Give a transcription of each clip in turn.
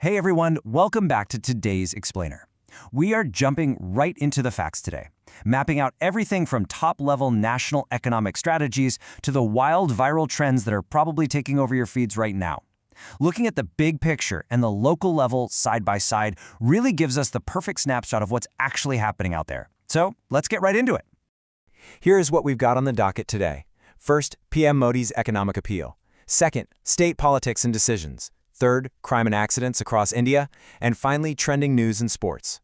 Hey everyone, welcome back to today's Explainer. We are jumping right into the facts today, mapping out everything from top-level national economic strategies to the wild viral trends that are probably taking over your feeds right now. Looking at the big picture and the local level side by side really gives us the perfect snapshot of what's actually happening out there. So let's get right into it. Here is what we've got on the docket today. First, PM Modi's economic appeal. Second, state politics and decisions. Third, crime and accidents across India. And finally, trending news and sports.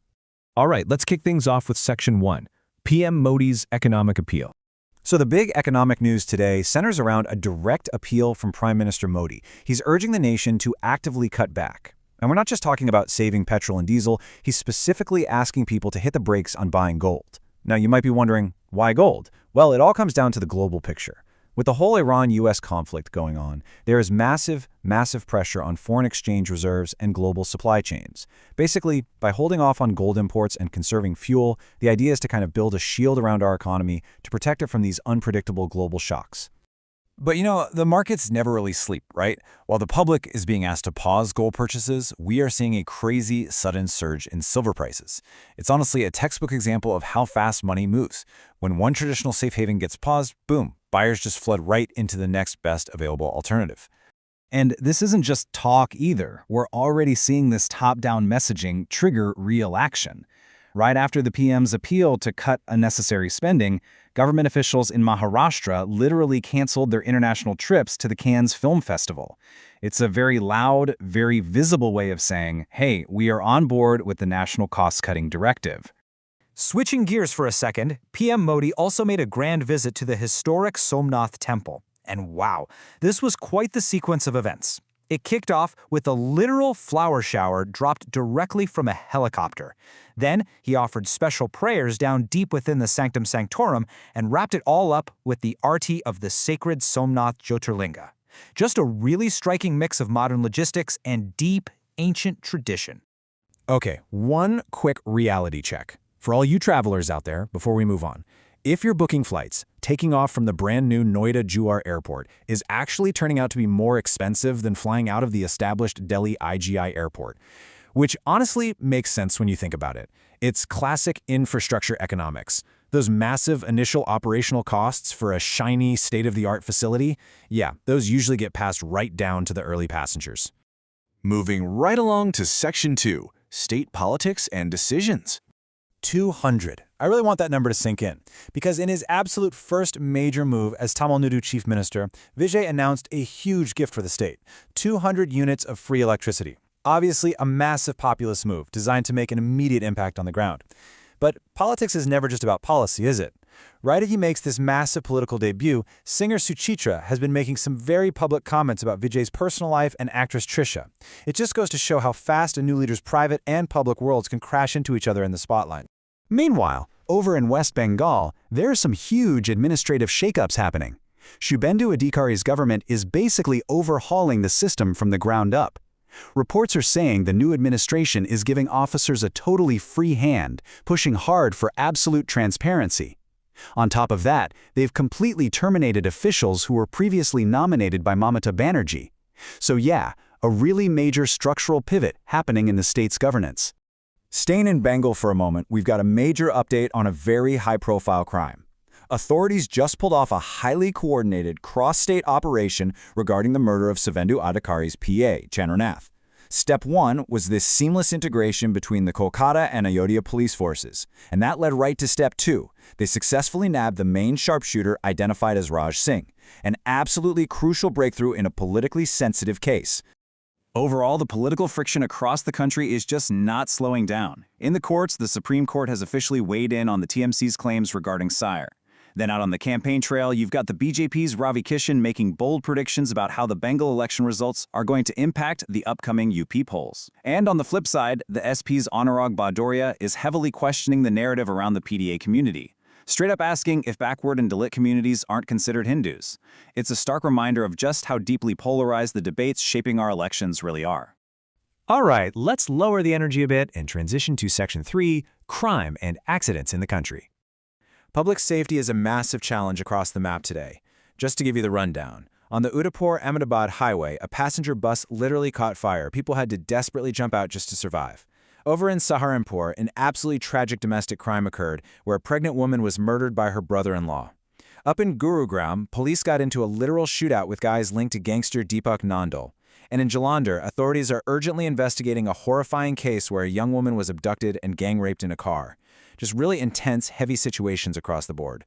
All right, let's kick things off with Section 1, PM Modi's economic appeal. So the big economic news today centers around a direct appeal from Prime Minister Modi. He's urging the nation to actively cut back. And we're not just talking about saving petrol and diesel, he's specifically asking people to hit the brakes on buying gold. Now you might be wondering, why gold? Well, it all comes down to the global picture. With the whole Iran-US conflict going on, there is massive pressure on foreign exchange reserves and global supply chains. Basically, by holding off on gold imports and conserving fuel, the idea is to kind of build a shield around our economy to protect it from these unpredictable global shocks. But the markets never really sleep, right? While the public is being asked to pause gold purchases, we are seeing a crazy, sudden surge in silver prices. It's honestly a textbook example of how fast money moves. When one traditional safe haven gets paused, boom, buyers just flood right into the next best available alternative. And this isn't just talk either. We're already seeing this top-down messaging trigger real action. Right after the PM's appeal to cut unnecessary spending, government officials in Maharashtra literally canceled their international trips to the Cannes Film Festival. It's a very loud, very visible way of saying, hey, we are on board with the National Cost-Cutting Directive. Switching gears for a second, PM Modi also made a grand visit to the historic Somnath Temple. And wow, this was quite the sequence of events. It kicked off with a literal flower shower dropped directly from a helicopter. Then he offered special prayers down deep within the Sanctum Sanctorum and wrapped it all up with the arti of the sacred Somnath Jyotirlinga. Just a really striking mix of modern logistics and deep, ancient tradition. Okay, one quick reality check. For all you travelers out there, before we move on, if you're booking flights, taking off from the brand new Noida Juar Airport is actually turning out to be more expensive than flying out of the established Delhi IGI Airport, which honestly makes sense when you think about it. It's classic infrastructure economics. Those massive initial operational costs for a shiny, state-of-the-art facility, yeah, those usually get passed right down to the early passengers. Moving right along to Section 2, state politics and decisions. 200. I really want that number to sink in, because in his absolute first major move as Tamil Nadu chief minister, Vijay announced a huge gift for the state, 200 units of free electricity. Obviously a massive populist move designed to make an immediate impact on the ground. But politics is never just about policy, is it? Right as he makes this massive political debut, singer Suchitra has been making some very public comments about Vijay's personal life and actress Trisha. It just goes to show how fast a new leader's private and public worlds can crash into each other in the spotlight. Meanwhile, over in West Bengal, there are some huge administrative shakeups happening. Shubhendu Adhikari's government is basically overhauling the system from the ground up. Reports are saying the new administration is giving officers a totally free hand, pushing hard for absolute transparency. On top of that, they've completely terminated officials who were previously nominated by Mamata Banerjee. So yeah, a really major structural pivot happening in the state's governance. Staying in Bengal for a moment, we've got a major update on a very high-profile crime. Authorities just pulled off a highly coordinated cross-state operation regarding the murder of Shubhendu Adhikari's PA, Chandranath. Step 1 was this seamless integration between the Kolkata and Ayodhya police forces, and that led right to Step 2. They successfully nabbed the main sharpshooter identified as Raj Singh, an absolutely crucial breakthrough in a politically sensitive case. Overall, the political friction across the country is just not slowing down. In the courts, the Supreme Court has officially weighed in on the TMC's claims regarding Sire. Then out on the campaign trail, you've got the BJP's Ravi Kishan making bold predictions about how the Bengal election results are going to impact the upcoming UP polls. And on the flip side, the SP's Anurag Bhadoria is heavily questioning the narrative around the PDA community, straight up asking if backward and Dalit communities aren't considered Hindus. It's a stark reminder of just how deeply polarized the debates shaping our elections really are. All right, let's lower the energy a bit and transition to Section 3, crime and accidents in the country. Public safety is a massive challenge across the map today. Just to give you the rundown, On the Udaipur-Ahmedabad highway, a passenger bus literally caught fire. People had to desperately jump out just to survive. Over in Saharanpur, an absolutely tragic domestic crime occurred where a pregnant woman was murdered by her brother-in-law. Up in Gurugram, police got into a literal shootout with guys linked to gangster Deepak Nandal. And in Jalandhar, authorities are urgently investigating a horrifying case where a young woman was abducted and gang-raped in a car. Just really intense, heavy situations across the board.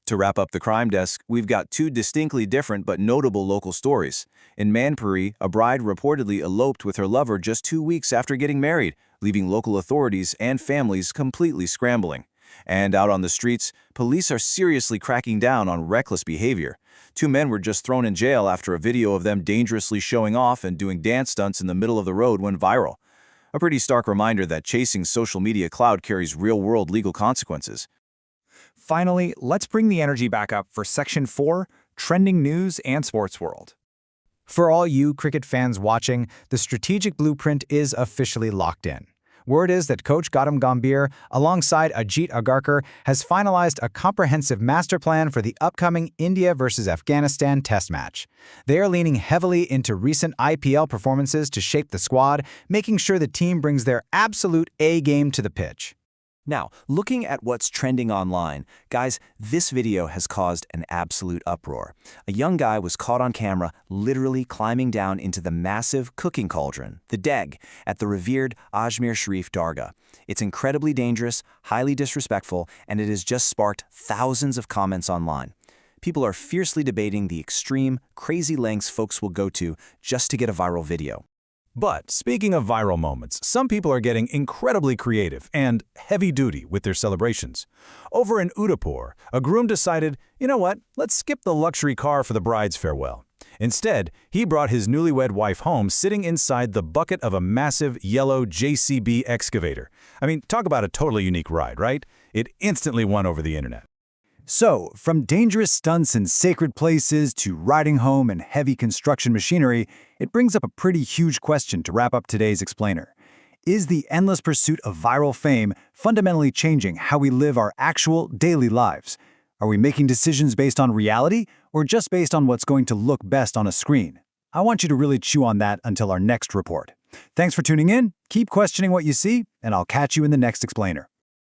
To wrap up the crime desk, we've got two distinctly different but notable local stories. In Manpuri, a bride reportedly eloped with her lover just 2 weeks after getting married, leaving local authorities and families completely scrambling. And out on the streets, police are seriously cracking down on reckless behavior. 2 men were just thrown in jail after a video of them dangerously showing off and doing dance stunts in the middle of the road went viral. A pretty stark reminder that chasing social media clout carries real-world legal consequences. Finally, let's bring the energy back up for Section 4, Trending News and Sports World. For all you cricket fans watching, the strategic blueprint is officially locked in. Word is that coach Gautam Gambhir, alongside Ajit Agarkar, has finalized a comprehensive master plan for the upcoming India versus Afghanistan test match. They are leaning heavily into recent IPL performances to shape the squad, making sure the team brings their absolute A game to the pitch. Now, looking at what's trending online, guys, this video has caused an absolute uproar. A young guy was caught on camera literally climbing down into the massive cooking cauldron, the Deg, at the revered Ajmer Sharif Dargah. It's incredibly dangerous, highly disrespectful, and it has just sparked thousands of comments online. People are fiercely debating the extreme, crazy lengths folks will go to just to get a viral video. But speaking of viral moments, some people are getting incredibly creative and heavy-duty with their celebrations. Over in Udaipur, a groom decided, you know what, let's skip the luxury car for the bride's farewell. Instead, he brought his newlywed wife home sitting inside the bucket of a massive yellow JCB excavator. I mean, talk about a totally unique ride, right? It instantly won over the internet. So, from dangerous stunts in sacred places to riding home in heavy construction machinery, it brings up a pretty huge question to wrap up today's explainer. Is the endless pursuit of viral fame fundamentally changing how we live our actual daily lives? Are we making decisions based on reality or just based on what's going to look best on a screen? I want you to really chew on that until our next report. Thanks for tuning in, keep questioning what you see, and I'll catch you in the next explainer.